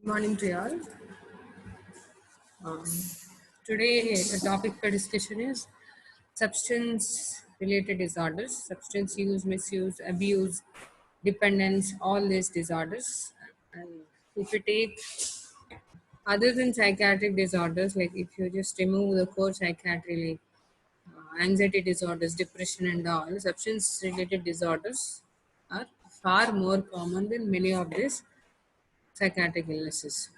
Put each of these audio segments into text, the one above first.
Morning to you all. Um, Today, the topic for discussion is substance related disorders, substance use, misuse, abuse, dependence, all these disorders. And if you take other than psychiatric disorders, like if you just remove the core psychiatry, like anxiety disorders, depression, and all, substance related disorders are far more common than many of these psychiatric illnesses.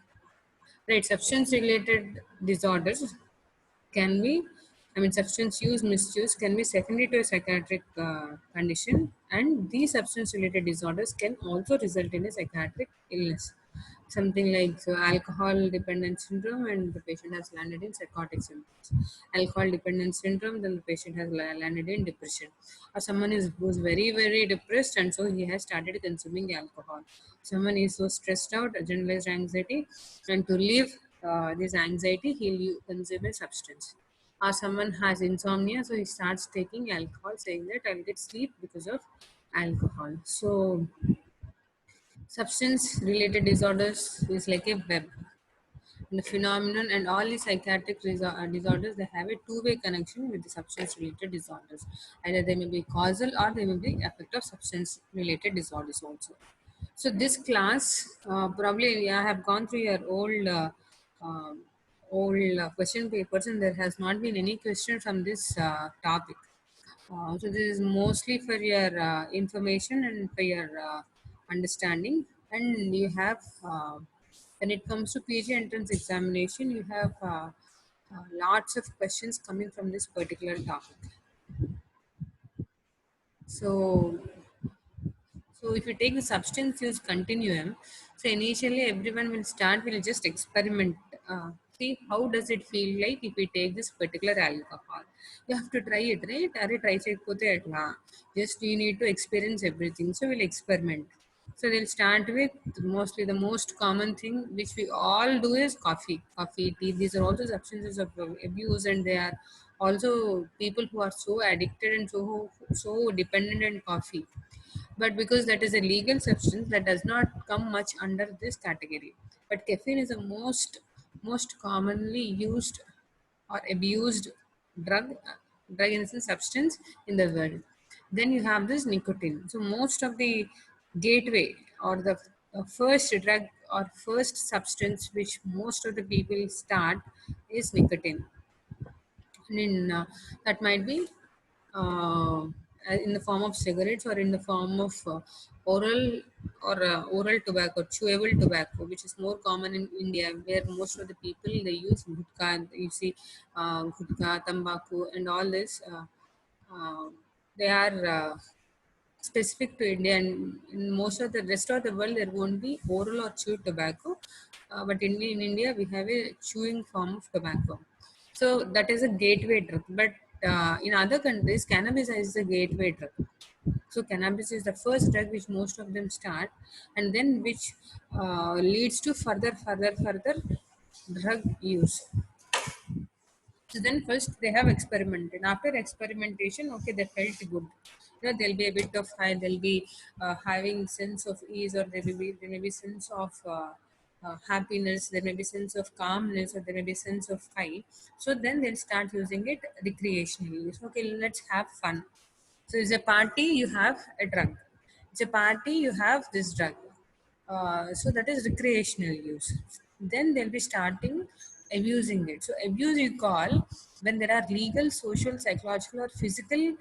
Right, substance related disorders can be, I mean, substance use, misuse can be secondary to a psychiatric condition, and these substance related disorders can also result in a psychiatric illness. Something like alcohol dependence syndrome, and the patient has landed in psychotic symptoms. Alcohol dependence syndrome, then the patient has landed in depression. Or someone is who's very, very depressed, and so he has started consuming alcohol. Someone is so stressed out, generalized anxiety, and to relieve this anxiety, he'll consume a substance. Or someone has insomnia, so he starts taking alcohol, saying that I'll get sleep because of alcohol. So, substance related disorders is like a web. And the phenomenon and all the psychiatric disorders, they have a two-way connection with the substance related disorders. Either they may be causal or they may be effect of substance related disorders also. So this class, probably I have gone through your um, old question papers, and there has not been any question from this topic. So this is mostly for your information and for your understanding. And you have, when it comes to PG entrance examination, you have lots of questions coming from this particular topic. So So if you take the substance use continuum, so initially everyone will just experiment. See how does it feel like if we take this particular alcohol. You have to try it, right? Are try check etla. Just you need to experience everything. So we'll experiment. So they'll start with mostly the most common thing which we all do is coffee. Coffee, tea. These are also substances of abuse, and they are also people who are so addicted and so dependent on coffee, but because that is a legal substance, that does not come much under this category. But caffeine is the most commonly used or abused drug in the substance in the world. Then you have this nicotine. So most of the gateway or the first drug or first substance which most of the people start is nicotine. That might be uh, in the form of cigarettes or in the form of oral oral tobacco, chewable tobacco, which is more common in India, where most of the people they use gutka. You see, gutka, tambaku, and all this. Uh, they are specific to India, and in most of the rest of the world, there won't be oral or chewed tobacco. But in India, we have a chewing form of tobacco. So that is a gateway drug. But in other countries, cannabis is a gateway drug. So cannabis is the first drug which most of them start, and then which leads to further drug use. So then first they have experimented. After experimentation, okay, they felt good. There'll be a bit of high. They'll be having sense of ease, or there may be sense of happiness. There may be sense of calmness, or there may be sense of high. So then they'll start using it recreationally. So, okay, let's have fun. So it's a party. You have a drug. It's a party. You have this drug. So that is recreational use. Then they'll be starting abusing it. So abuse you call when there are legal, social, psychological, or physical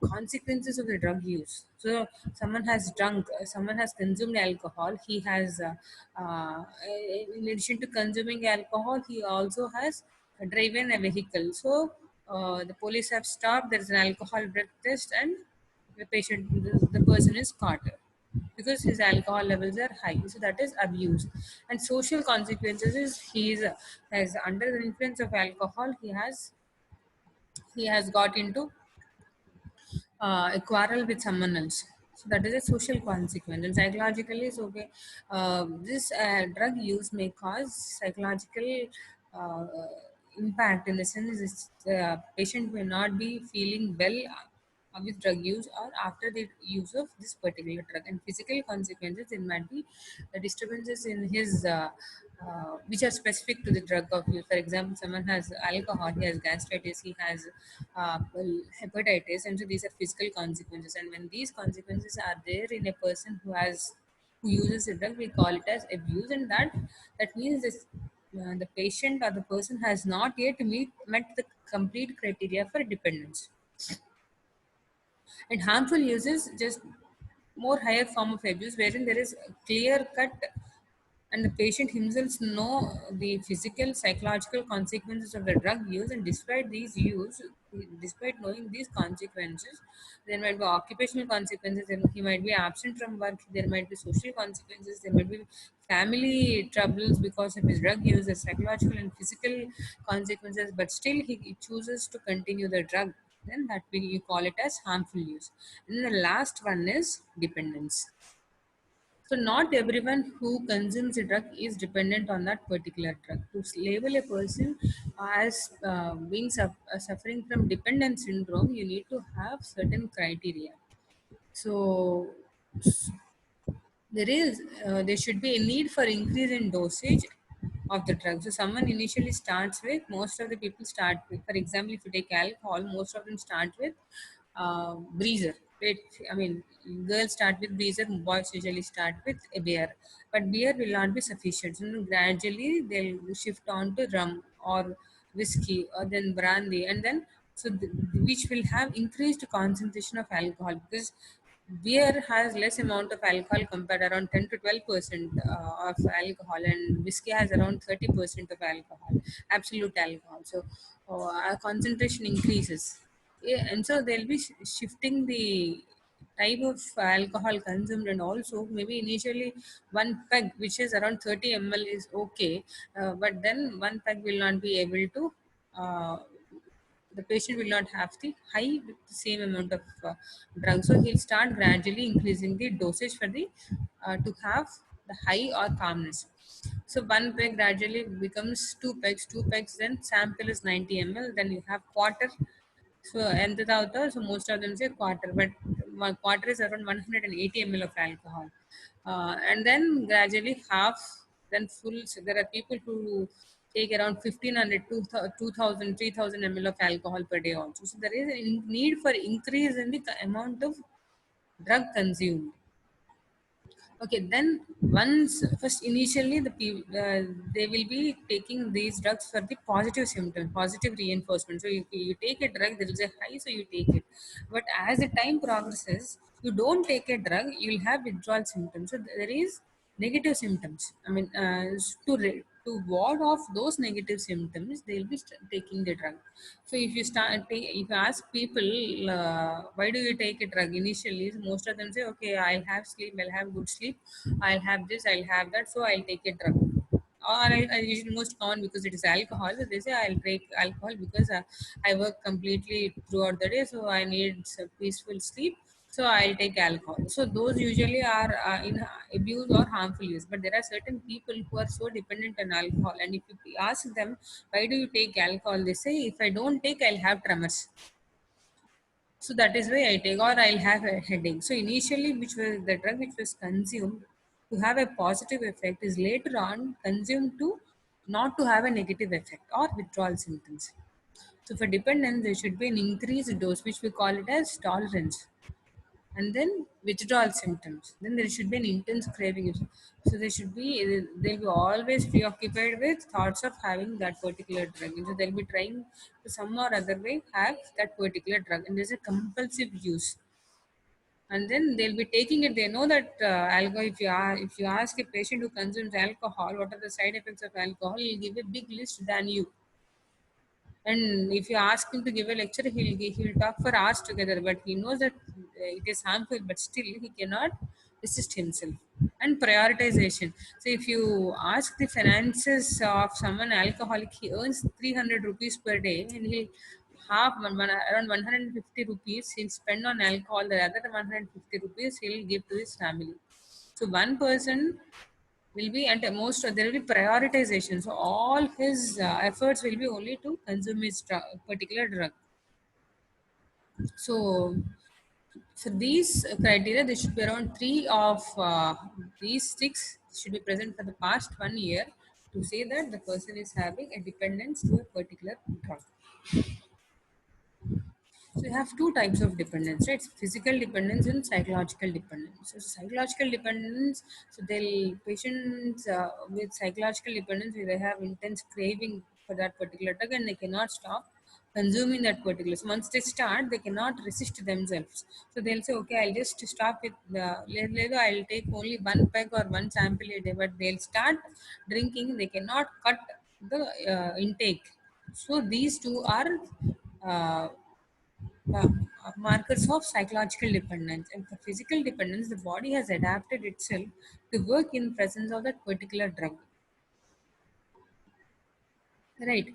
consequences of the drug use. So someone has drunk, someone has consumed alcohol. He has, in addition to consuming alcohol, he also has driven a vehicle. So the police have stopped. There is an alcohol breath test, and the person is caught because his alcohol levels are high. So that is abuse. And social consequences is he is has under the influence of alcohol. He has got into a quarrel with someone else. So that is a social consequence. And psychologically, so okay, this drug use may cause psychological uh, impact, in the sense the patient may not be feeling well with drug use or after the use of this particular drug. And physical consequences, there might be the disturbances in his which are specific to the drug of use. For example, someone has alcohol, he has gastritis, he has hepatitis, and so these are physical consequences. And when these consequences are there in a person who uses a drug, we call it as abuse, and that means this the patient or the person has not yet met the complete criteria for dependence. And harmful use is just more higher form of abuse wherein there is a clear cut and the patient himself know the physical psychological consequences of the drug use, and despite knowing these consequences, there might be occupational consequences, and he might be absent from work, there might be social consequences, there might be family troubles because of his drug use, the psychological and physical consequences, but still he chooses to continue the drug, then that we you call it as harmful use. And the last one is dependence. So not everyone who consumes a drug is dependent on that particular drug. To label a person as being suffering from dependent syndrome, you need to have certain criteria. So there should be a need for increase in dosage of the drug. So someone initially starts with, most of the people start with, for example, if you take alcohol, most of them start with breezer. I mean, girls start with breezer, boys usually start with a beer, but beer will not be sufficient. So gradually they'll shift on to rum or whiskey or then brandy, and then which will have increased concentration of alcohol, because beer has less amount of alcohol compared, around 10 to 12% of alcohol, and whiskey has around 30% of alcohol, absolute alcohol. So our concentration increases. Yeah, and so they'll be shifting the type of alcohol consumed, and also maybe initially one peg which is around 30 ml is okay, but then one peg will not be able to uh, the patient will not have the high with the same amount of drug. So he'll start gradually increasing the dosage for the to have the high or calmness. So one peg gradually becomes two pegs, then sample is 90 ml, then you have quarter. So and the other, so most of them say quarter, but one quarter is around 180 ml of alcohol. And then gradually half, then full. So there are people who take around 1500 2000 3000 ml of alcohol per day also. So there is a need for increase in the amount of drug consumed. Okay, then once first initially they will be taking these drugs for the positive symptom, positive reinforcement. So you take a drug, there is a high, so you take it. But as the time progresses, you don't take a drug, you will have withdrawal symptoms. So there is negative symptoms. I mean, to ward off those negative symptoms, they'll be taking the drug. So if you ask people, why do you take a drug initially? Most of them say, okay, I'll have sleep, I'll have good sleep, I'll have this, I'll have that, so I'll take a drug. Or I usually most common because it is alcohol. So they say I'll take alcohol because I work completely throughout the day, so I need some peaceful sleep. So I'll take alcohol. So those usually are in abuse or harmful use. But there are certain people who are so dependent on alcohol, and if you ask them why do you take alcohol, they say if I don't take, I'll have tremors. So that is why I take, or I'll have a headache. So initially, which was the drug which was consumed to have a positive effect is later on consumed to not to have a negative effect or withdrawal symptoms. So for dependence, there should be an increased dose, which we call it as tolerance, and then withdrawal symptoms. Then there should be an intense craving. So they'll be always preoccupied with thoughts of having that particular drug. So they'll be trying to some or other way have that particular drug, and there's a compulsive use. And then they'll be taking it. They know that alcohol. If you ask a patient who consumes alcohol, what are the side effects of alcohol, he'll give a big list than you. And if you ask him to give a lecture, he'll talk for hours together. But he knows that it is harmful, but still he cannot resist himself. And prioritization. So if you ask the finances of someone alcoholic, he earns 300 rupees per day, and he'll around 150 rupees he'll spend on alcohol. The other 150 rupees he'll give to his family. So one person will be at most there will be prioritization, so all his efforts will be only to consume his particular drug. So For these criteria, there should be around three of these six should be present for the past 1 year to say that the person is having a dependence to a particular drug. So you have two types of dependence, right? Physical dependence and psychological dependence. So psychological dependence, so they'll patients with psychological dependence, they have intense craving for that particular drug and they cannot stop consuming that particular. So once they start, they cannot resist themselves. So they'll say, okay, I'll just stop with later I'll take only one peg or one sample a day, but they'll start drinking. They cannot cut the intake. So these two are uh, uh, markers of psychological dependence. And for physical dependence, the body has adapted itself to work in presence of that particular drug, right?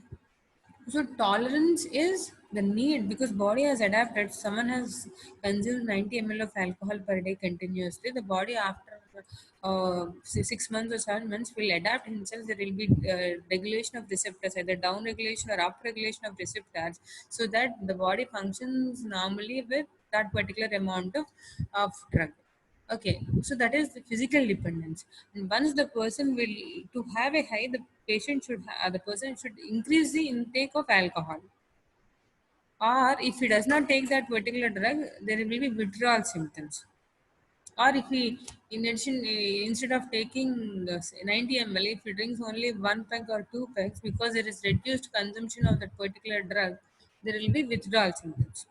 So tolerance is the need because body has adapted. Someone has consumed 90 ml of alcohol per day continuously. The body after 6 months or 7 months will adapt himself. There will be regulation of receptors, either down regulation or up regulation of receptors, so that the body functions normally with that particular amount of drug. Okay, so that is the physical dependence. And once the person will to have a high, the person should increase the intake of alcohol. Or if he does not take that particular drug, there will be withdrawal symptoms. Or if he, in addition, instead of taking 90 ml, if he drinks only one peg or two pegs, because there is reduced consumption of that particular drug, there will be withdrawal symptoms.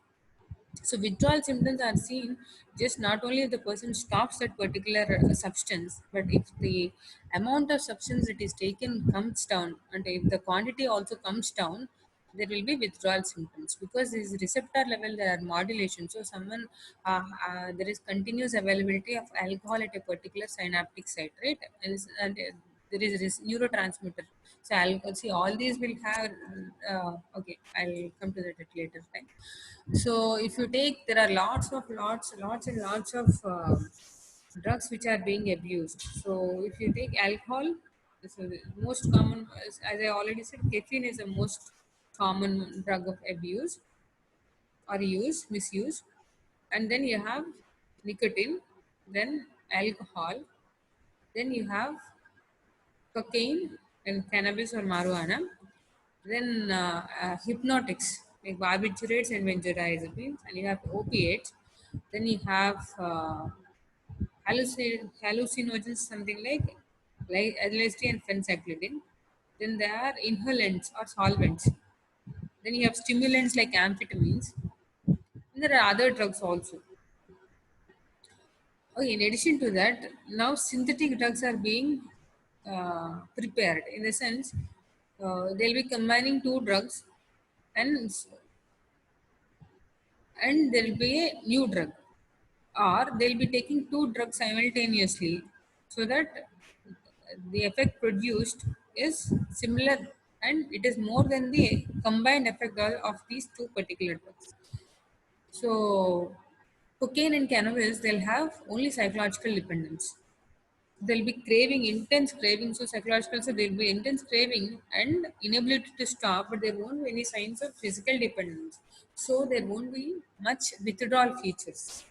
So withdrawal symptoms are seen just not only if the person stops that particular substance, but if the amount of substance that is taken comes down, and if the quantity also comes down, there will be withdrawal symptoms because this receptor level there are modulation. So there is continuous availability of alcohol at a particular synaptic site, right? And there is this neurotransmitter. So I'll see all these will have. Okay, I'll come to that at later time. So if you take, there are lots and lots of drugs which are being abused. So if you take alcohol, so the most common, as I already said, caffeine is the most common drug of abuse or misuse. And then you have nicotine, then alcohol, then you have cocaine and cannabis or marijuana, then hypnotics like barbiturates and benzodiazepines, and you have opiates. Then you have hallucinogens, something like LSD and phencyclidine. Then there are inhalants or solvents. Then you have stimulants like amphetamines. And there are other drugs also. Okay, in addition to that, now synthetic drugs are being prepared in the sense they'll be combining two drugs and there'll be a new drug, or they'll be taking two drugs simultaneously so that the effect produced is similar and it is more than the combined effect of these two particular drugs. So cocaine and cannabis, they'll have only psychological dependence. They'll be craving, intense craving. So psychological, so there'll be intense craving and inability to stop, but there won't be any signs of physical dependence. So there won't be much withdrawal features.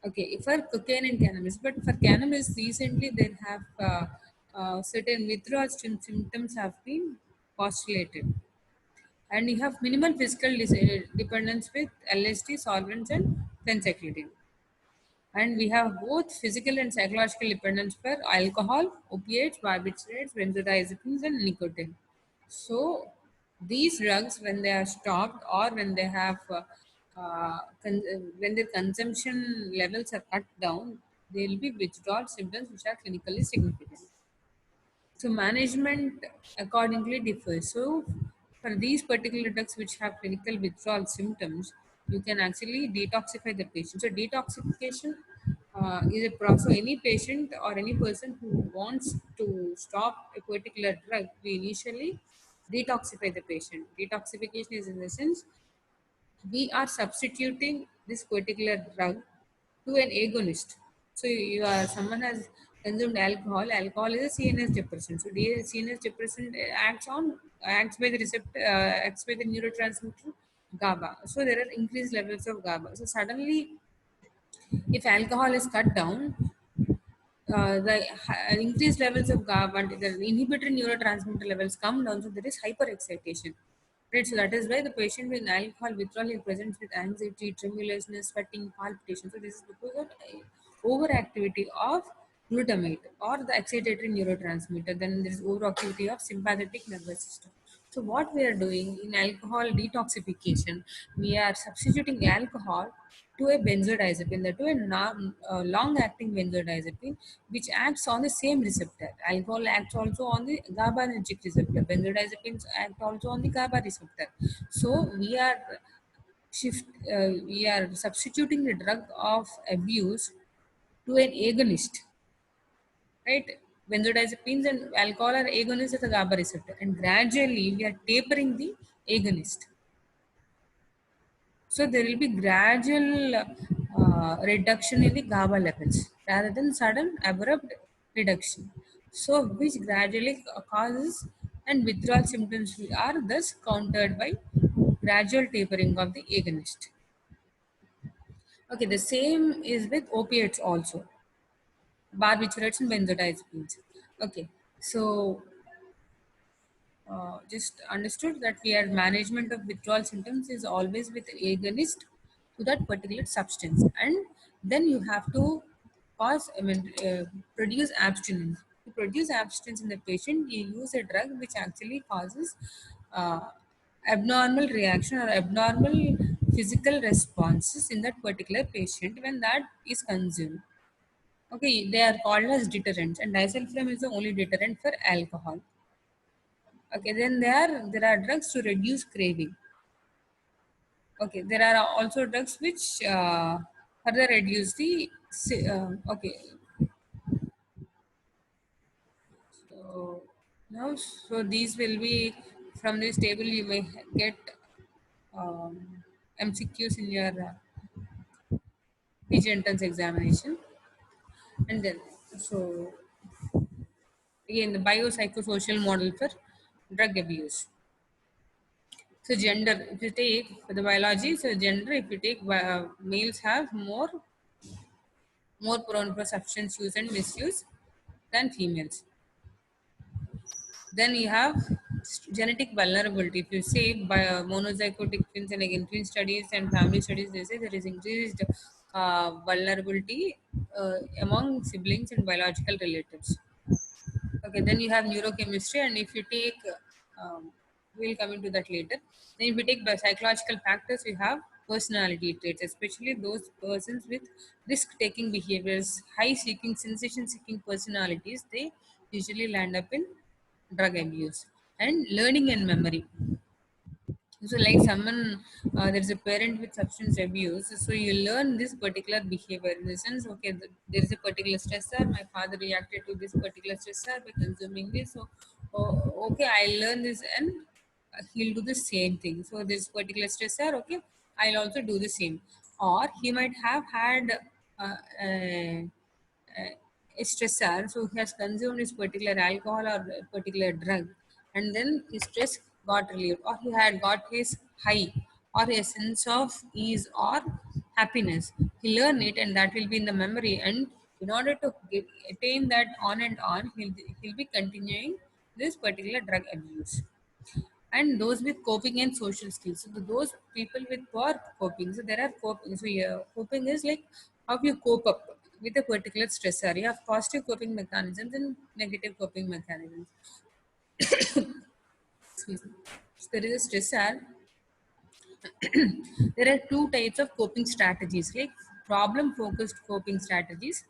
Okay, for cocaine and cannabis, but for cannabis, recently there have certain withdrawal symptoms have been postulated, and you have minimal physical dependence with LSD, solvents, and phencyclidine. And we have both physical and psychological dependence for alcohol, opiates, barbiturates, benzodiazepines, and nicotine. So these drugs, when they are stopped or when they have when their consumption levels are cut down, there will be withdrawal symptoms which are clinically significant. So management accordingly differs. So for these particular drugs which have clinical withdrawal symptoms, you can actually detoxify the patient. So detoxification is a process. So any patient or any person who wants to stop a particular drug, we initially detoxify the patient. Detoxification is in the sense we are substituting this particular drug to an agonist. So you are someone has consumed alcohol. Alcohol is a CNS depressant. So the CNS depressant acts by the receptor, acts by the neurotransmitter GABA. So there are increased levels of GABA. So suddenly If alcohol is cut down, the increased levels of GABA and the inhibitory neurotransmitter levels come down, so there is hyperexcitation. Right, so that is why the patient with alcohol withdrawal he presents with anxiety, tremulousness, sweating, palpitation. So this is because of overactivity of glutamate or the excitatory neurotransmitter. Then there is overactivity of sympathetic nervous system. So what we are doing in alcohol detoxification, we are substituting alcohol to a benzodiazepine, that to a long-acting benzodiazepine, which acts on the same receptor. Alcohol acts also on the GABAergic receptor. Benzodiazepines act also on the GABA receptor. So we are substituting the drug of abuse to an agonist, right? Benzodiazepines and alcohol are agonists at the GABA receptor, and gradually we are tapering the agonist. So there will be gradual reduction in the GABA levels rather than sudden abrupt reduction. So which gradually causes and withdrawal symptoms are thus countered by gradual tapering of the agonist. Okay, the same is with opiates also, barbiturates and benzodiazepines. Okay, so just understood that we are management of withdrawal symptoms is always with agonist to that particular substance, and then you have to produce abstinence. To produce abstinence in the patient, you use a drug which actually causes uh, abnormal reaction or abnormal physical responses in that particular patient when that is consumed. Okay, they are called as deterrents, and disulfiram is the only deterrent for alcohol. Okay, then there are drugs to reduce craving. Okay, there are also drugs which further reduce the okay. So now, so these will be from this table. You may get MCQs in your PG entrance examination, and then so again the biopsychosocial model for drug abuse. So gender, if you take for the biology, so gender, if you take males have more prone for substance use and misuse than females. Then you have genetic vulnerability. If you say by monozygotic twins, and again twin studies and family studies, they say there is increased vulnerability among siblings and biological relatives. Okay, then you have neurochemistry, and if you take, we'll come into that later. Then if you take the psychological factors, you have personality traits, especially those persons with risk-taking behaviors, high-seeking, sensation-seeking personalities. They usually land up in drug abuse. And learning and memory. So, like someone, there's a parent with substance abuse, so you learn this particular behavior in the sense, okay, there is a particular stressor. My father reacted to this particular stressor by consuming this. So, okay, I learn this, and he'll do the same thing. So, this particular stressor, okay, I'll also do the same. Or he might have had uh, a, a stressor, so he has consumed this particular alcohol or a particular drug, and then his stress got relieved, or he had got his high or a sense of ease or happiness. He learn it, and that will be in the memory. And in order to attain that on and on, he'll be continuing this particular drug abuse. And those with coping and social skills. So those people with poor coping, so there are coping. So yeah, coping is like how you cope up with a particular stressor. You have positive coping mechanisms and negative coping mechanisms. Excuse me. So there is a stressor. There are two types of coping strategies, like problem focused coping strategies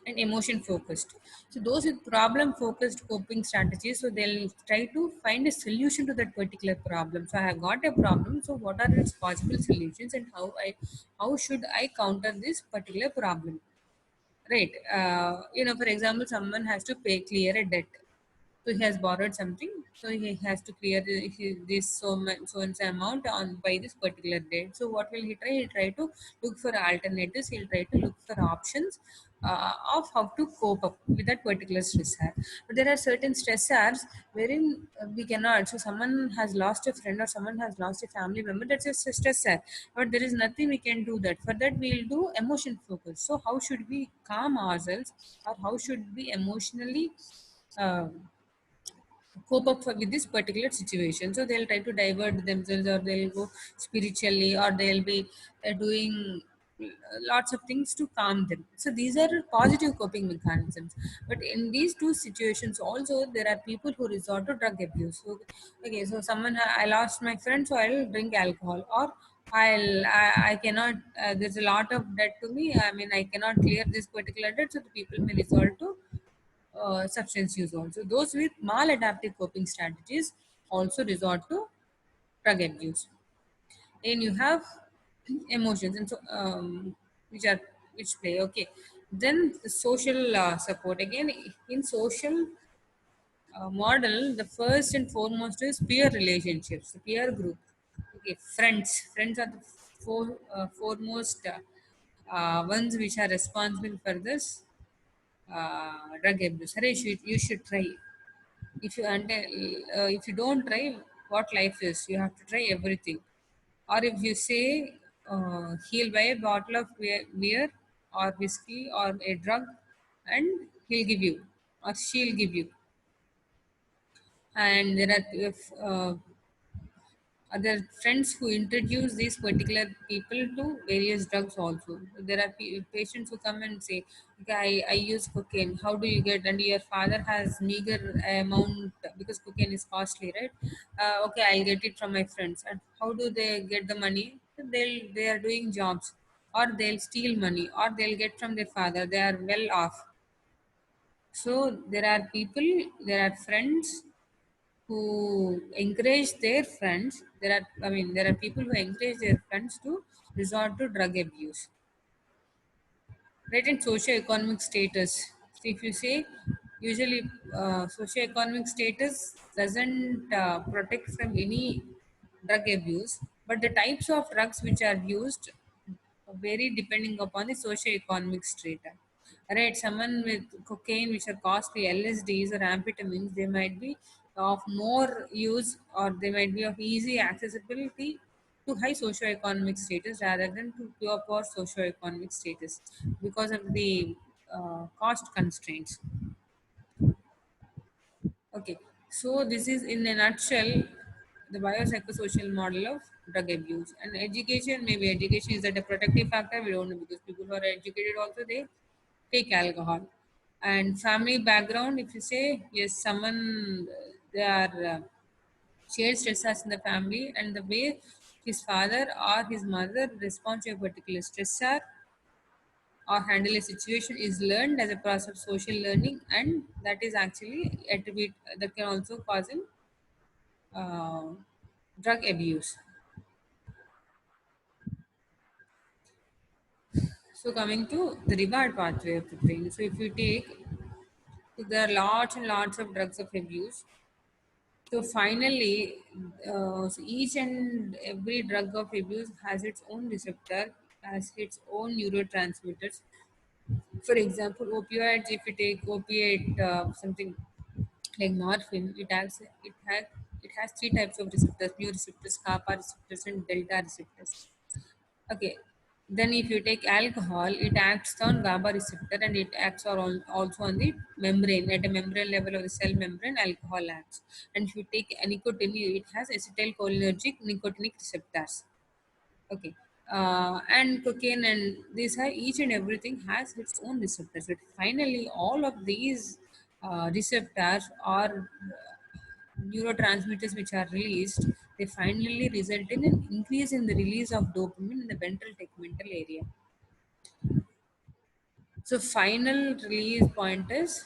and emotion focused. So those with problem focused coping strategies, so they'll try to find a solution to that particular problem. So I have got a problem, so what are its possible solutions, and how should I counter this particular problem, right? For example, someone has to clear a debt. So he has borrowed something, so he has to clear this so and so amount on by this particular date. So what will he try? He'll try to look for alternatives. He'll try to look for options of how to cope up with that particular stressor. But there are certain stressors wherein we cannot. So someone has lost a friend or someone has lost a family member. That's just a stressor. But there is nothing we can do that. For that, we'll do emotion focus. So how should we calm ourselves, or how should we emotionally uh, cope up with this particular situation? So they'll try to divert themselves, or they'll go spiritually, or they'll be doing lots of things to calm them. So these are positive coping mechanisms. But in these two situations also, there are people who resort to drug abuse. So, okay, so someone, I lost my friend, so I'll drink alcohol, or I cannot, there's a lot of debt to me, I mean I cannot clear this particular debt, so the people may resort to substance use also. Those with maladaptive coping strategies also resort to drug abuse. Then you have emotions, and so which are which play. Okay, then the social support. Again, in social model, the first and foremost is peer relationships, the peer group. Okay, friends. Friends are the foremost ones which are responsible for this drug abuse. Hare, you should try. If you don't try, what life is, you have to try everything. Or if you say he'll buy a bottle of beer or whiskey or a drug, and he'll give you, or she'll give you. And there are other friends who introduce these particular people to various drugs also. There are patients who come and say, okay, I use cocaine. How do you get? And your father has meager amount because cocaine is costly, right? Okay, I'll get it from my friends. And how do they get the money? They are doing jobs, or they'll steal money, or they'll get from their father. They are well off. So there are people, there are friends who encourage their friends. There are people who encourage their friends to resort to drug abuse. Right, and socio-economic status. So if you say, usually socio-economic status doesn't protect from any drug abuse, but the types of drugs which are used vary depending upon the socio-economic strata. Right, someone with cocaine, which are costly, LSDs or amphetamines, they might be of more use, or they might be of easy accessibility to high socio-economic status rather than to pure poor socio-economic status because of the cost constraints. Okay, so this is in a nutshell the biopsychosocial model of drug abuse. And education, maybe education is that a protective factor? We don't know, because people who are educated also they take alcohol. And family background, if you say yes, someone they are shared stressors in the family, and the way his father or his mother responds to a particular stressor or handle a situation is learned as a process of social learning, and that is actually attribute that can also cause in uh, drug abuse. So coming to the reward pathway of the brain. So if you take, there are lots and lots of drugs of abuse. So finally, so each and every drug of abuse has its own receptor, has its own neurotransmitters. For example, opioids. If you take opiate, something like morphine, it has three types of receptors: mu receptors, kappa receptors, and delta receptors. Okay. Then if you take alcohol, it acts on GABA receptor, and it acts also on the membrane. At a membrane level of the cell membrane, alcohol acts. And if you take nicotine, it has acetylcholinergic nicotinic receptors. Okay. And cocaine, and these are, each and everything has its own receptors. But finally, all of these receptors are neurotransmitters which are released, they finally result in an increase in the release of dopamine in the ventral tegmental area. So final release point is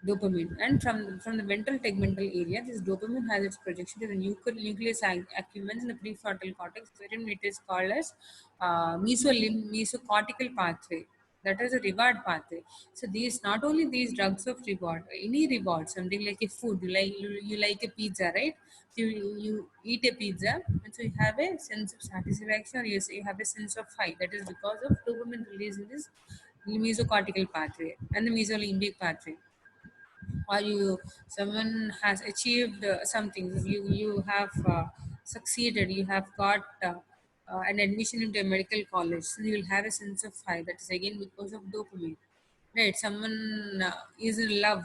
dopamine, and from the ventral tegmental area, this dopamine has its projection to the nucleus accumbens in the prefrontal cortex, wherein it is called as mesocortical pathway. That is a reward pathway. So these, not only these drugs of reward, any reward, something like a food, you like a pizza, right? So you eat a pizza, and so you have a sense of satisfaction, or you have a sense of high. That is because of dopamine release in this the mesocortical pathway and the mesolimbic pathway. Or you, someone has achieved something, you have succeeded, you have got an admission into a medical college, so you will have a sense of high. That is again because of dopamine, right? Someone is in love.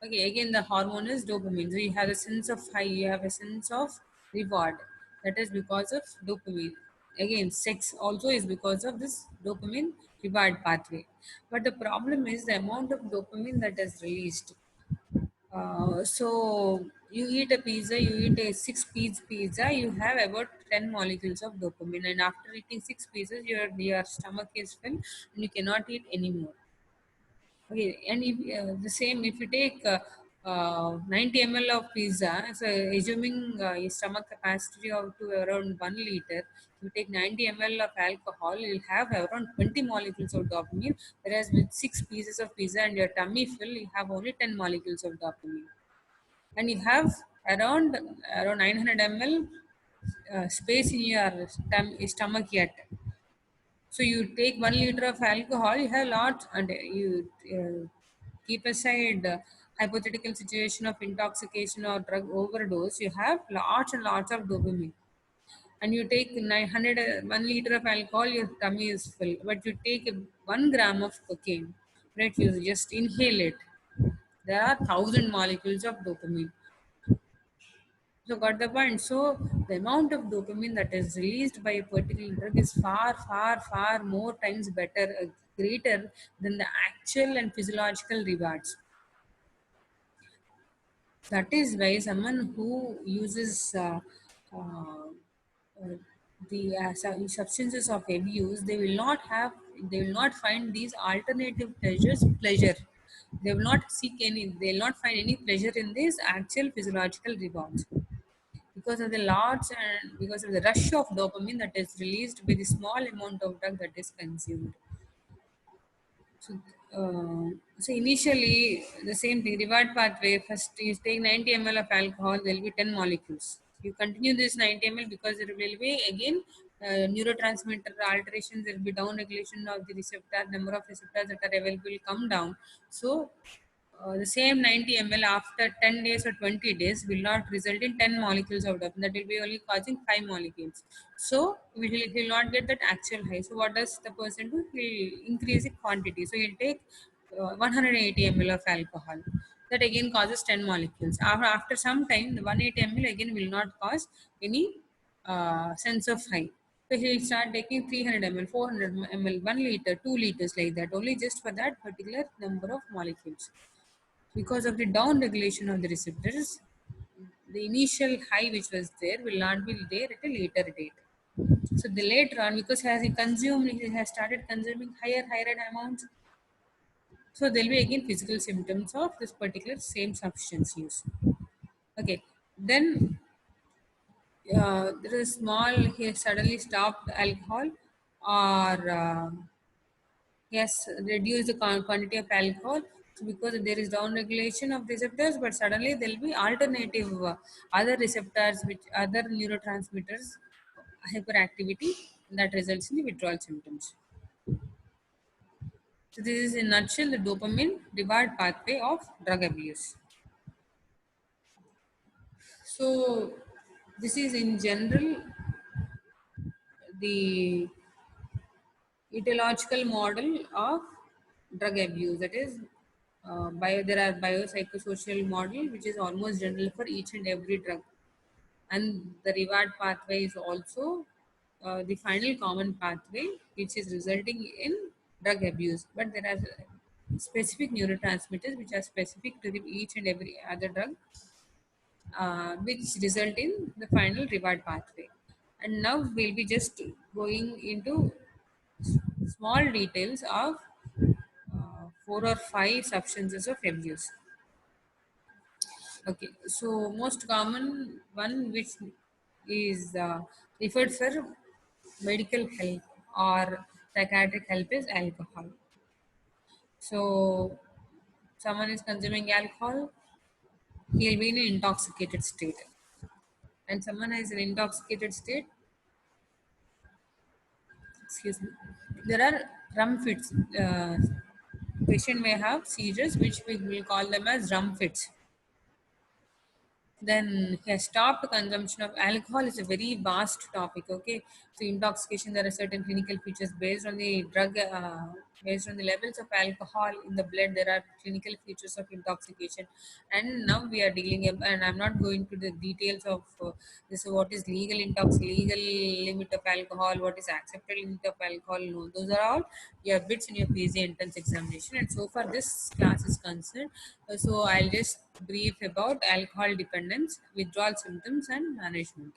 Okay, again the hormone is dopamine. So you have a sense of high, you have a sense of reward. That is because of dopamine. Again, sex also is because of this dopamine reward pathway. But the problem is the amount of dopamine that is released. So you eat a pizza, you eat a six-piece pizza, you have about 10 molecules of dopamine, and after eating six pieces, your stomach is full and you cannot eat anymore. Okay, and if, the same if you take 90 ml of pizza, so assuming your stomach capacity of to around 1 liter, if you take 90 ml of alcohol, you'll have around 20 molecules of dopamine. Whereas with six pieces of pizza and your tummy full, you have only 10 molecules of dopamine, and you have around 900 ml space in your stomach yet. So you take 1 liter of alcohol, you have lots, and you keep aside hypothetical situation of intoxication or drug overdose. You have lots and lots of dopamine, and you take 900 1 liter of alcohol, your tummy is full. But you take 1 gram of cocaine, right? You just inhale it. There are 1,000 molecules of dopamine. So got the point. So the amount of dopamine that is released by a particular drug is far, far, far more times better, greater than the actual and physiological rewards. That is why someone who uses uh, the substances of abuse, they will not find these alternative pleasures pleasure. They will not seek any. They will not find any pleasure in these actual physiological rewards, because of the large and because of the rush of dopamine that is released by the small amount of drug that is consumed. So, so initially the same thing, reward pathway. First you take 90 ml of alcohol, there will be 10 molecules. You continue this 90 ml because there will be again neurotransmitter alterations. There will be down regulation of the receptor, number of receptors that are available will come down. So the same 90 ml after 10 days or 20 days will not result in 10 molecules of dopamine. That will be only causing 5 molecules. So he will not get that actual high. So what does the person do? He'll increase the quantity. So he'll take 180 ml of alcohol. That again causes 10 molecules. After some time, the 180 ml again will not cause any sense of high. So he'll start taking 300 ml, 400 ml, 1 liter, 2 liters like that, only just for that particular number of molecules. Because of the down regulation of the receptors, the initial high which was there will not be there at a later date. So the later on, because as he has started consuming higher amounts, so there will be again physical symptoms of this particular same substance use. Okay, then there is small, he suddenly stopped alcohol, or yes, reduce the quantity of alcohol. So because there is down regulation of receptors, but suddenly there will be alternative other receptors, which other neurotransmitters hyperactivity that results in the withdrawal symptoms. So this is in a nutshell the dopamine reward pathway of drug abuse. So this is in general the etiological model of drug abuse. That is, there are biopsychosocial model which is almost general for each and every drug, and the reward pathway is also the final common pathway which is resulting in drug abuse. But there are specific neurotransmitters which are specific to each and every other drug, which result in the final reward pathway. And now we'll be just going into small details of 4 or 5 substances of abuse. Okay, so most common one which is referred for medical help or psychiatric help is alcohol. So someone is consuming alcohol, he'll be in an intoxicated state, and someone is in intoxicated state. Excuse me. There are rum fits. Patient may have seizures, which we will call them as rum fits. Then he has stopped consumption of alcohol is a very vast topic. Okay, so intoxication, there are certain clinical features based on the drug, based on the levels of alcohol in the blood. There are clinical features of intoxication, and now we are dealing. And I'm not going to the details of this. What is legal limit of alcohol? What is accepted limit of alcohol? No, those are all your bits in your PG entrance examination. And so far, this class is concerned. So I'll just brief about alcohol dependence, withdrawal symptoms, and management.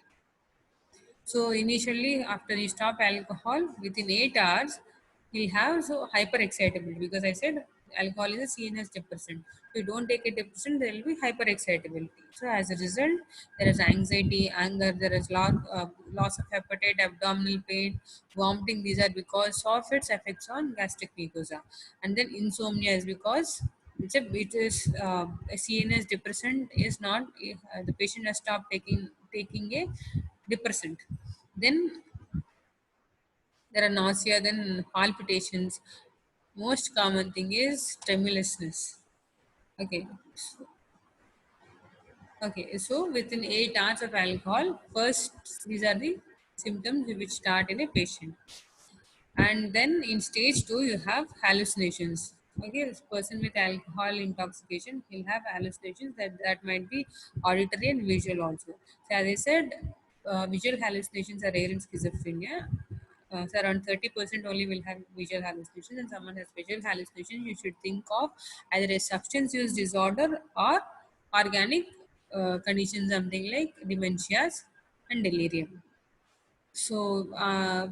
So initially, after you stop alcohol, within 8 hours, he'll have so hyperexcitability because I said alcohol is a CNS depressant. If you don't take a depressant, there will be hyperexcitability. So as a result, there is anxiety, anger, there is loss of appetite, abdominal pain, vomiting. These are because of its effects on gastric mucosa, and then insomnia is because a CNS depressant is not the patient has stopped taking a depressant. Then there are nausea, then palpitations. Most common thing is tremulousness. Okay, okay. So within 8 hours of alcohol, first these are the symptoms which start in a patient. And then in stage two, you have hallucinations. Okay, this person with alcohol intoxication, he'll have hallucinations that might be auditory and visual also. So as I said, visual hallucinations are rare in schizophrenia. So around 30% only will have visual hallucinations, and someone has visual hallucinations, you should think of either a substance use disorder or organic condition, something like dementias and delirium. So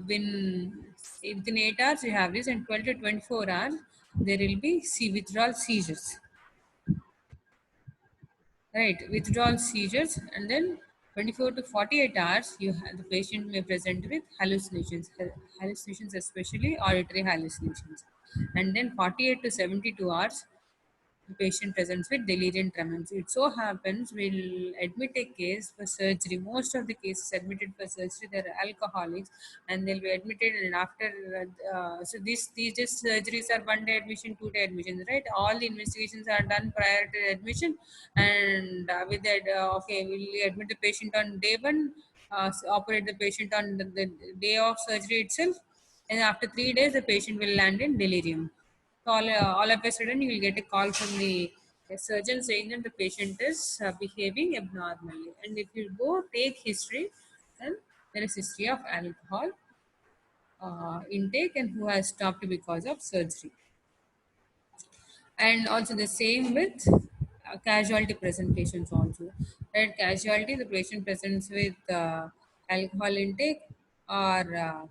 when within 8 hours you have this, and 12 to 24 hours there will be withdrawal seizures, right? Withdrawal seizures, and then 24 to 48 hours the patient may present with hallucinations, especially auditory hallucinations, and then 48 to 72 hours the patient presents with delirium tremens. It so happens we'll admit a case for surgery. Most of the cases admitted for surgery, they're alcoholics, and they'll be admitted. And after, so these just surgeries are 1 day admission, 2 day admissions, right? All the investigations are done prior to admission, and with that, okay, we'll admit the patient on day one, operate the patient on the day of surgery itself, and after 3 days, the patient will land in delirium. So all of a sudden, you will get a call from the surgeon saying that the patient is behaving abnormally. And if you go take history, then there is history of alcohol intake and who has stopped because of surgery. And also the same with casualty presentations also. Right, casualty, the patient presents with alcohol intake or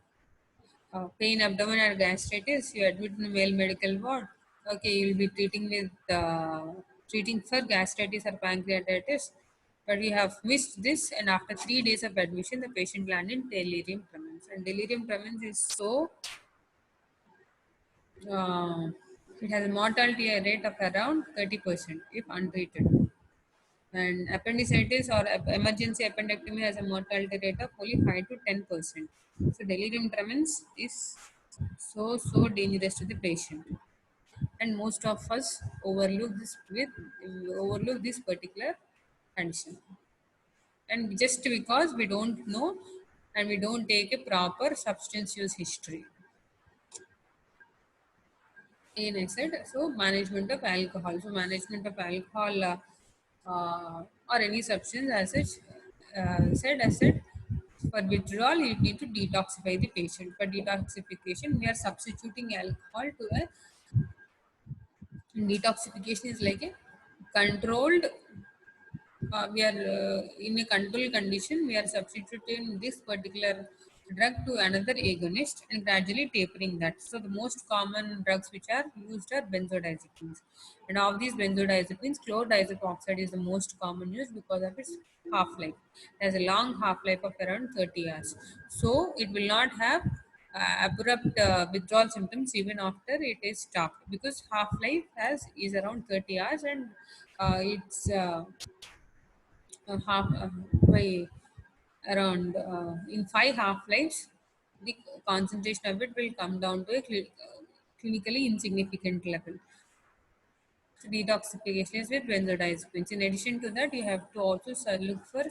pain, abdomen, or gastritis, you admit in a male medical ward. Okay, you'll be treating for gastritis or pancreatitis, but we have missed this. And after 3 days of admission, the patient landed in delirium tremens. And delirium tremens is so uh, it has a mortality rate of around 30% if untreated. And appendicitis or emergency appendectomy has a mortality rate of only 5 to 10%. So delirium tremens is so dangerous to the patient, and most of us overlook this particular condition, and just because we don't know and we don't take a proper substance use history. And I said, so management of alcohol. So management of alcohol or any substance as such, I said, for withdrawal, you need to detoxify the patient. For detoxification, we are substituting alcohol to a detoxification is like a controlled we are in a control condition, we are substituting this particular drug to another agonist and gradually tapering that. So the most common drugs which are used are benzodiazepines, and of these benzodiazepines, chlordiazepoxide is the most common use because of its half-life. It has a long half-life of around 30 hours, so it will not have abrupt withdrawal symptoms even after it is stopped, because half-life has is around 30 hours, and it's half by around in 5 half lives, the concentration of it will come down to a clinically insignificant level. Detoxification is with benzodiazepines. In addition to that, you have to also look for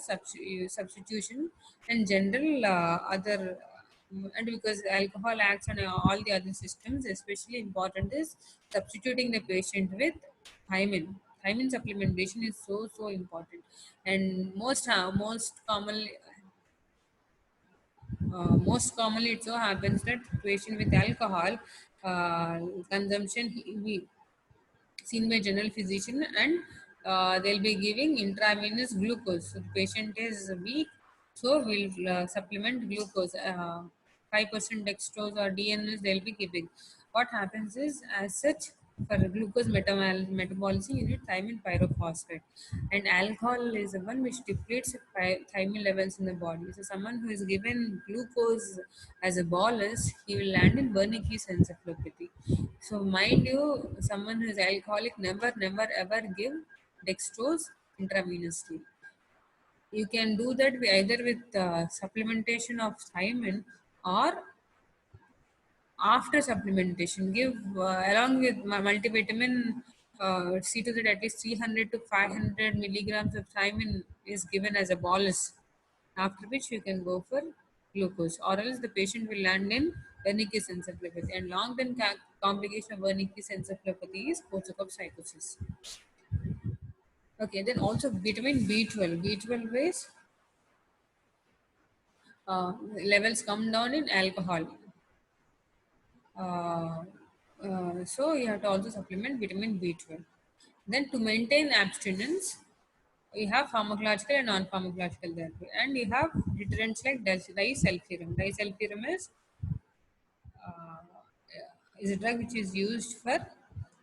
substitution and general other, and because alcohol acts on all the other systems, especially important is substituting the patient with thiamine. Thiamine supplementation is so important, and most commonly it so happens that patient with alcohol consumption, seen by general physician, and they'll be giving intravenous glucose. So the patient is weak, so we'll supplement glucose. 5% dextrose or DNS they'll be giving. What happens is, as such, for glucose metabolism, you need thiamine pyrophosphate, and alcohol is the one which depletes thiamine levels in the body. So someone who is given glucose as a bolus, he will land in Wernicke's encephalopathy. So mind you, someone who is alcoholic never ever give dextrose intravenously. You can do that either with supplementation of thiamine, or after supplementation give along with multivitamin, see to that at least 300 to 500 milligrams of thiamine is given as a bolus, after which you can go for glucose, or else the patient will land in Wernicke's encephalopathy, and long-term complication of Wernicke's encephalopathy is Korsakoff psychosis. Okay, then also vitamin B12. B12 is levels come down in alcohol. Uh, so you have to also supplement vitamin B12. Then to maintain abstinence, you have pharmacological and non-pharmacological therapy, and you have deterrents like disulfiram. Disulfiram uh, is a drug which is used for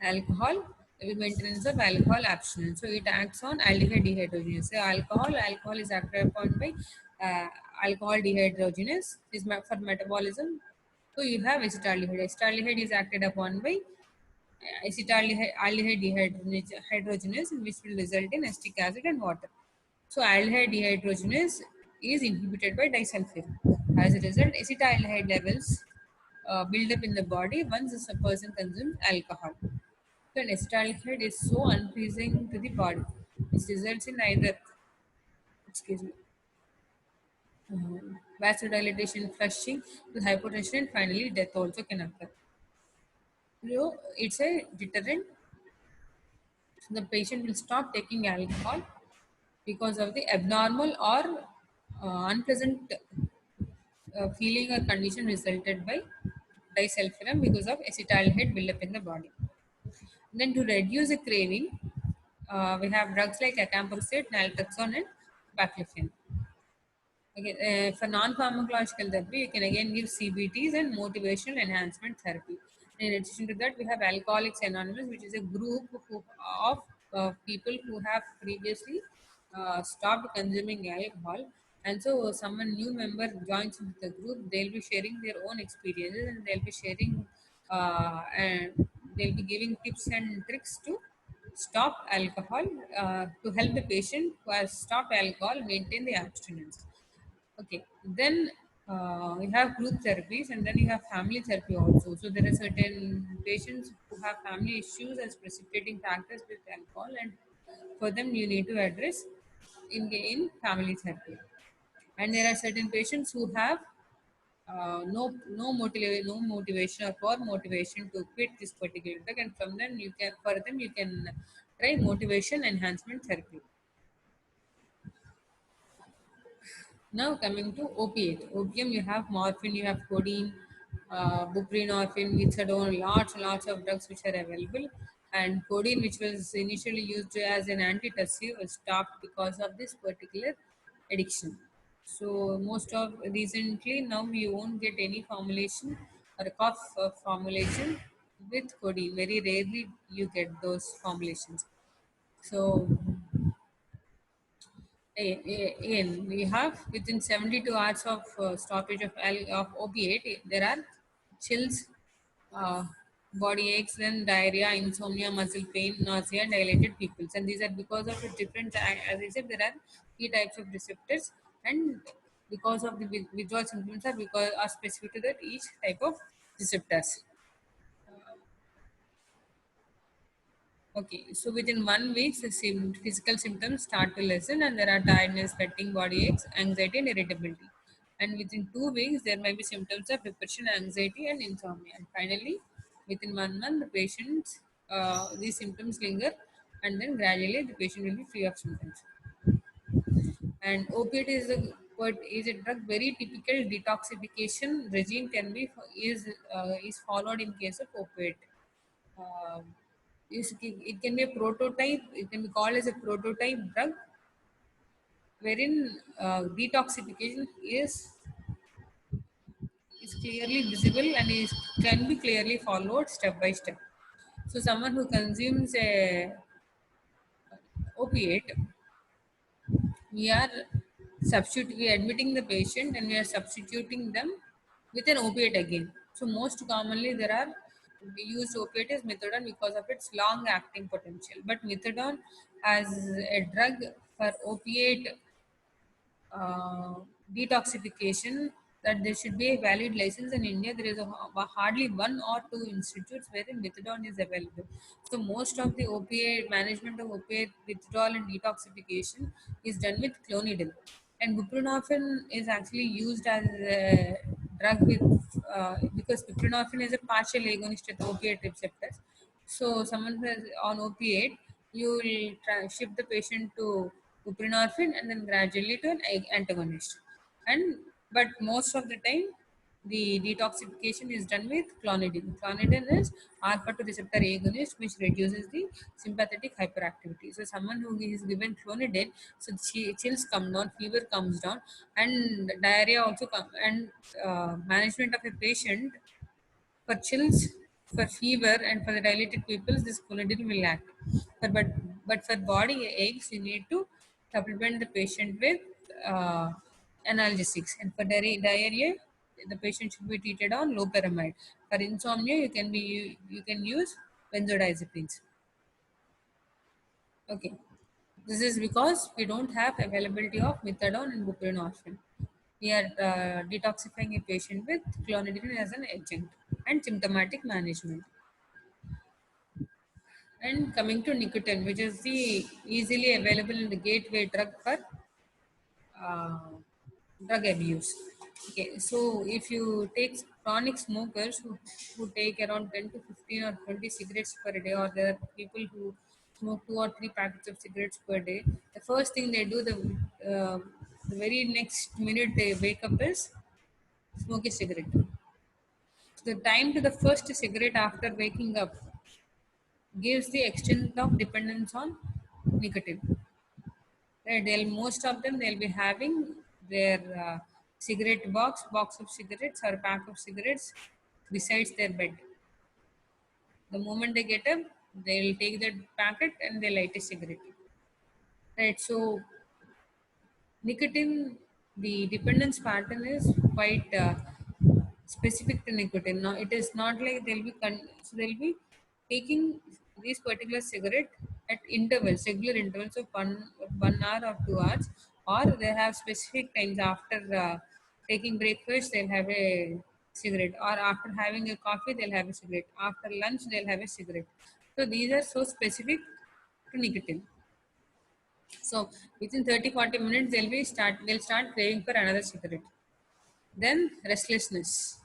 alcohol, maintenance of alcohol abstinence. So it acts on aldehyde dehydrogenase. So alcohol is acted upon by uh, alcohol dehydrogenase is for metabolism. So you have acetaldehyde. Acetaldehyde is acted upon by aldehyde dehydrogenase, which will result in acetic acid and water. So aldehyde dehydrogenase is inhibited by disulfide. As a result, acetaldehyde levels build up in the body once a person consumes alcohol. So an acetaldehyde is so unpleasing to the body. It results in either, excuse me, vasodilation, flushing, to hypotension, and finally death also can occur. So it's a deterrent. So the patient will stop taking alcohol because of the abnormal or unpleasant feeling or condition resulted by disulfiram because of acetaldehyde buildup in the body. Then to reduce the craving, we have drugs like acamprosate, naltrexone, and baclofen. Okay, for non-pharmacological therapy, you can again give CBTs and motivational enhancement therapy. In addition to that, we have Alcoholics Anonymous, which is a group of people who have previously stopped consuming alcohol, and so someone new member joins into the group. They'll be sharing their own experiences, and they'll be sharing and they'll be giving tips and tricks to stop alcohol, to help the patient who has stopped alcohol maintain the abstinence. Okay, then you have group therapies, and then you have family therapy also. So there are certain patients who have family issues as precipitating factors with alcohol, and for them you need to address in family therapy. And there are certain patients who have no motivation or poor motivation to quit this particular drug, and from them you can try motivation enhancement therapy. Now coming to opiate. Opium, you have morphine, you have codeine, buprenorphine, methadone, lots of drugs which are available. And codeine, which was initially used as an antitussive, was stopped because of this particular addiction. So most of recently now you won't get any formulation or a cough formulation with codeine. Very rarely you get those formulations. So we have within 72 hours of stoppage of opiate, there are chills, uh, body aches, then diarrhea, insomnia, muscle pain, nausea, dilated pupils. And these are because of the different, as I said, there are three types of receptors, and because of the withdrawal symptoms are specific to that each type of receptors. Okay, so within 1 week, the physical symptoms start to lessen, and there are tiredness, sweating, body aches, anxiety, and irritability. And within 2 weeks, there may be symptoms of depression, anxiety, and insomnia. And finally, within 1 month, the patient's these symptoms linger, and then gradually the patient will be free of symptoms. And opiate is a drug. Very typical detoxification regime can be is followed in case of opiate. Um, it can be a prototype. It can be called as a prototype drug, wherein detoxification is clearly visible and can be clearly followed step by step. So, someone who consumes a opiate, we are admitting the patient and we are substituting them with an opiate again. So most commonly there are we use opiate as methadone because of its long acting potential. But methadone as a drug for opiate uh, detoxification, that there should be a valid license in India. There is hardly one or two institutes where methadone is available. So most of the opiate management of opiate withdrawal and detoxification is done with clonidine, and buprenorphine is actually used as a drug with because buprenorphine is a partial agonist at opiate receptors. So someone who is on opiate, you will shift the patient to buprenorphine and then gradually to an antagonist. And but most of the time, the detoxification is done with clonidine. Clonidine is alpha 2 receptor agonist, which reduces the sympathetic hyperactivity. So someone who is given clonidine, so chills come down, fever comes down, and diarrhea also come. And management of a patient for chills, for fever, and for the dilated pupils, this clonidine will act. But for body aches, you need to supplement the patient with analgesics. And for diarrhea, the patient should be treated on loperamide. For insomnia, you can use benzodiazepines. Okay. This is because we don't have availability of methadone and buprenorphine. We are detoxifying a patient with clonidine as an agent and symptomatic management. And coming to nicotine, which is the easily available in the gateway drug for uh, drug abuse. Okay, so if you take chronic smokers who take around 10 to 15 or 20 cigarettes per day, or there are people who smoke 2 or 3 packets of cigarettes per day, the first thing they do, the very next minute they wake up is smoke a cigarette. So the time to the first cigarette after waking up gives the extent of dependence on nicotine. Right, most of them they'll be having their cigarette box of cigarettes or pack of cigarettes besides their bed. The moment they get up, they'll take that packet and they light a cigarette. Right, so nicotine, the dependence pattern is quite specific to nicotine. Now, it is not like so they'll be taking this particular cigarette at intervals, regular intervals of 1 hour or 2 hours, or they have specific times after taking breakfast, they'll have a cigarette, or after having a coffee, they'll have a cigarette. After lunch, they'll have a cigarette. So these are so specific to nicotine. So within 30-40 minutes, they'll start craving for another cigarette. Then restlessness.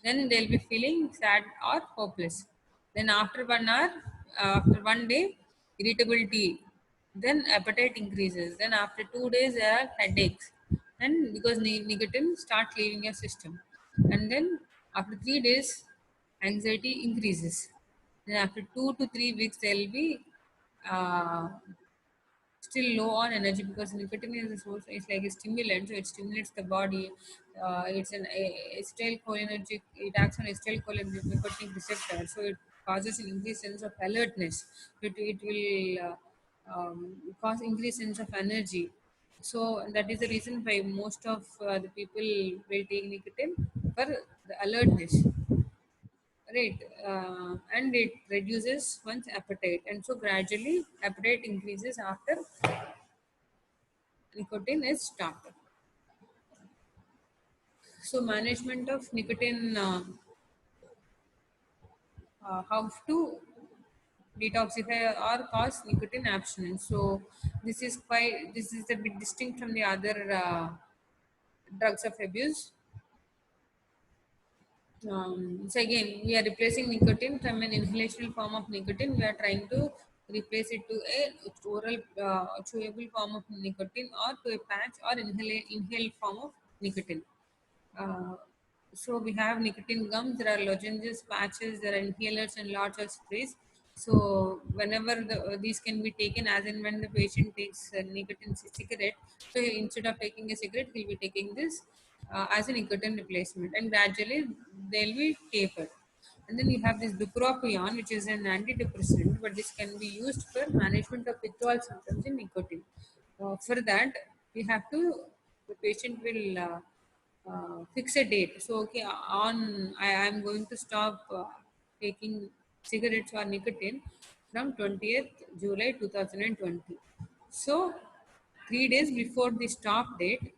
Then they'll be feeling sad or hopeless. Then after 1 hour, after 1 day, irritability. Then appetite increases. Then after 2 days, there are headaches. And because nicotine starts leaving your system. And then after 3 days, anxiety increases. Then after 2 to 3 weeks, they'll be uh, still low on energy because nicotine is a source. It's like a stimulant, so it stimulates the body. It's an acetylcholinergic. It acts on acetylcholinergic receptor, so it causes an increased sense of alertness. It will cause increased sense of energy. So that is the reason why most of the people will take nicotine for the alertness. Right, and it reduces one's appetite, and so gradually appetite increases after nicotine is stopped. So management of nicotine, how to detoxify or cause nicotine abstinence. So this is a bit distinct from the other drugs of abuse. So again, we are replacing nicotine from an inhalational form of nicotine. We are trying to replace it to a oral chewable form of nicotine, or to a patch or inhaled form of nicotine. Uh, so we have nicotine gums, there are lozenges, patches, there are inhalers and lots of sprays. So whenever these can be taken as and when the patient takes a nicotine cigarette, so instead of taking a cigarette, he'll be taking this as a nicotine replacement, and gradually they'll be tapered. And then you have this bupropion, which is an antidepressant, but this can be used for management of withdrawal symptoms in nicotine. For that, we have to the patient will fix a date. So okay, on I am going to stop taking cigarettes or nicotine from 20th July 2020. So 3 days before the stop date,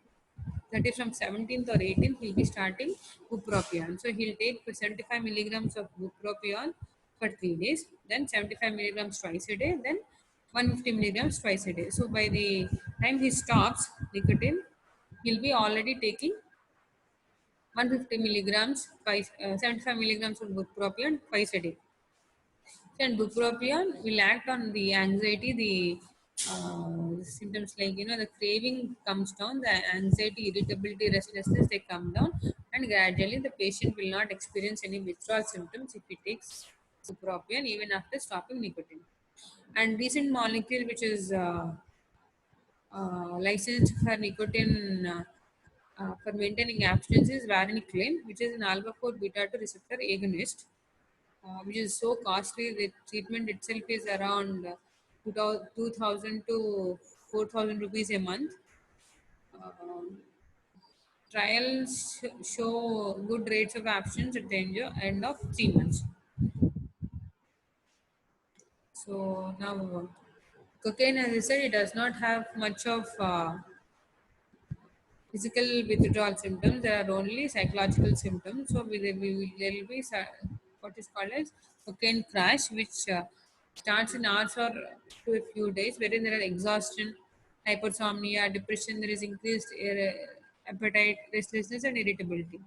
that is from 17th or 18th, he'll be starting bupropion. So he'll take 75 milligrams of bupropion for 3 days, then 75 milligrams twice a day, then 150 milligrams twice a day. So by the time he stops nicotine, he'll be already taking 150 milligrams twice, 75 milligrams of bupropion twice a day. And bupropion will act on the anxiety, the symptoms like the craving comes down, the anxiety, irritability, restlessness, they come down, and gradually the patient will not experience any withdrawal symptoms if he takes bupropion even after stopping nicotine. And recent molecule which is licensed for nicotine for maintaining abstinence is varenicline, which is an alpha 4 beta 2 receptor agonist, which is so costly. The treatment itself is around 2,000 to 4,000 rupees a month. Um, Trials show good rates of abstinence at the end of 3 months. So now, cocaine, as I said, it does not have much of physical withdrawal symptoms. There are only psychological symptoms. So there will be what is called as cocaine crash, which starts in hours or to a few days, wherein there are exhaustion, hypersomnia, depression. There is increased appetite, restlessness, and irritability.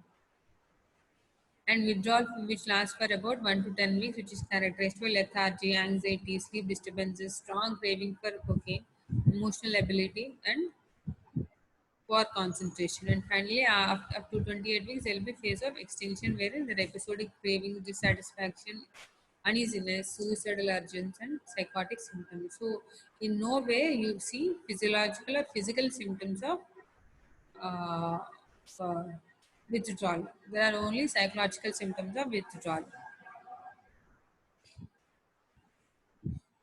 And withdrawal, which lasts for about 1 to 10 weeks, which is characterized by lethargy, anxiety, sleep disturbances, strong craving for cocaine, emotional ability, and poor concentration. And finally, up to 28 weeks, there will be phase of extinction, wherein there are episodic craving, dissatisfaction, uneasiness, suicidal urgency, and psychotic symptoms. So, in no way you see physiological or physical symptoms of uh, uh, withdrawal. There are only psychological symptoms of withdrawal.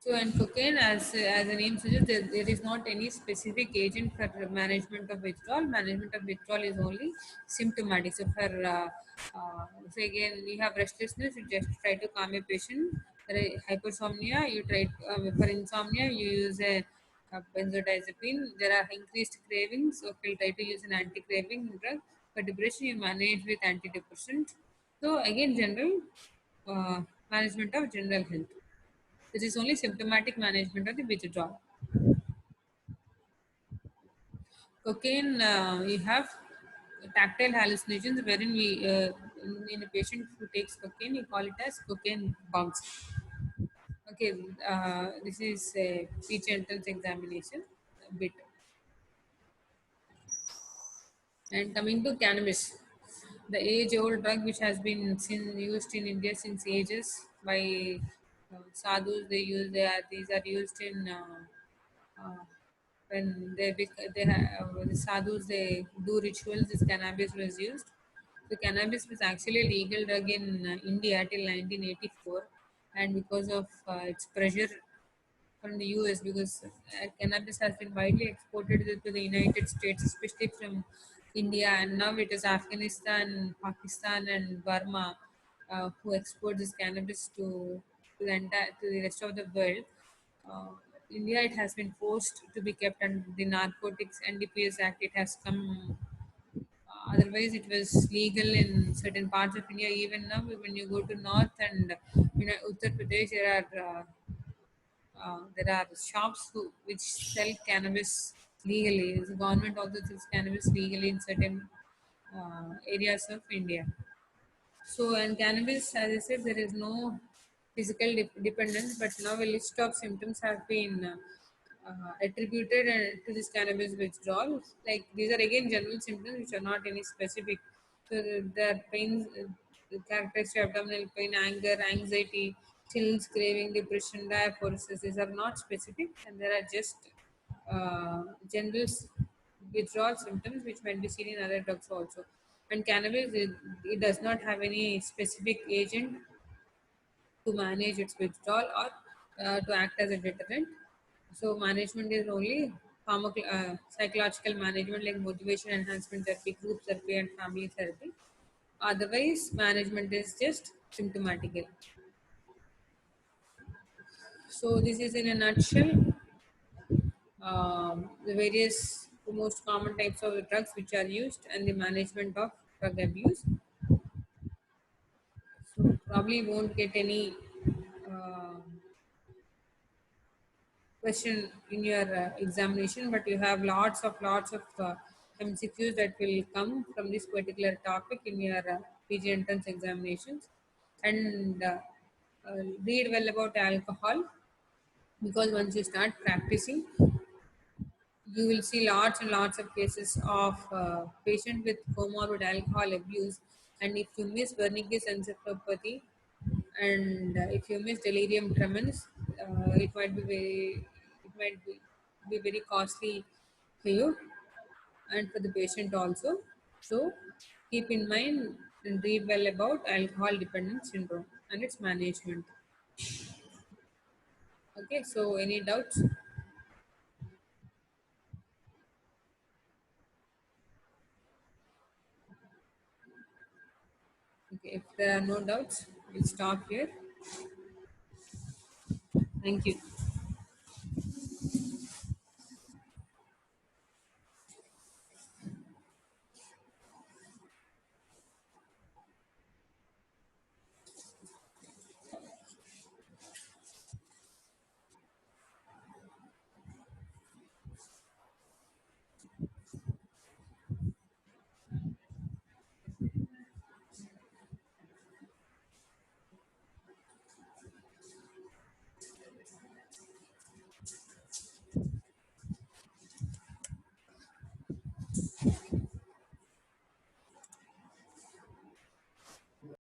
So, and cocaine, as the name suggests, there is not any specific agent for management of withdrawal. Management of withdrawal is only symptomatic. So, so again, we have restlessness. You just try to calm a patient. There is hypersomnia. You try for insomnia. You use a benzodiazepine. There are increased cravings. So, you'll try to use an anti-craving drug. For depression, you manage with antidepressant. So, again, general management of general health. This is only symptomatic management of the withdrawal. Cocaine, you have tactile hallucinations wherein in a patient who takes cocaine, we call it as cocaine bounce. Okay, this is a speech entrance examination a bit. And coming to cannabis, the age-old drug which has been used in India since ages by sadhus, these are used in uh, when the sadhus they do rituals. This cannabis was used. So cannabis was actually a legal drug in India till 1984, and because of its pressure from the US, because cannabis has been widely exported to the United States, especially from India, and now it is Afghanistan, Pakistan, and Burma who export this cannabis to to the rest of the world. Uh, India, it has been forced to be kept under the Narcotics NDPS Act. It has come. Otherwise, it was legal in certain parts of India. Even now, when you go to north and Uttar Pradesh, there are there are shops which sell cannabis legally. The government also sells cannabis legally in certain areas of India. So, and cannabis, as I said, there is no physical dependence, but now a list of symptoms have been attributed to this cannabis withdrawal. Like these are again general symptoms which are not any specific. So, there are pains, characteristic abdominal pain, anger, anxiety, chills, craving, depression, diaphoresis. These are not specific, and there are just general withdrawal symptoms which might be seen in other drugs also. And cannabis, it does not have any specific agent to manage its withdrawal or to act as a deterrent. So management is only psychological management like motivation enhancement therapy, group therapy, and family therapy. Otherwise, management is just symptomatical. So this is in a nutshell the various most common types of drugs which are used and the management of drug abuse. So probably won't get any uh, question in your examination, but you have lots of MCQs that will come from this particular topic in your PG entrance examinations. And read well about alcohol, because once you start practicing, you will see lots and lots of cases of patient with comorbid alcohol abuse. And if you miss Wernicke's encephalopathy, and if you miss delirium tremens, it might be very costly for you and for the patient also. So keep in mind and read well about alcohol dependence syndrome and its management. Okay, so any doubts? Okay, if there are no doubts, we'll stop here. Thank you.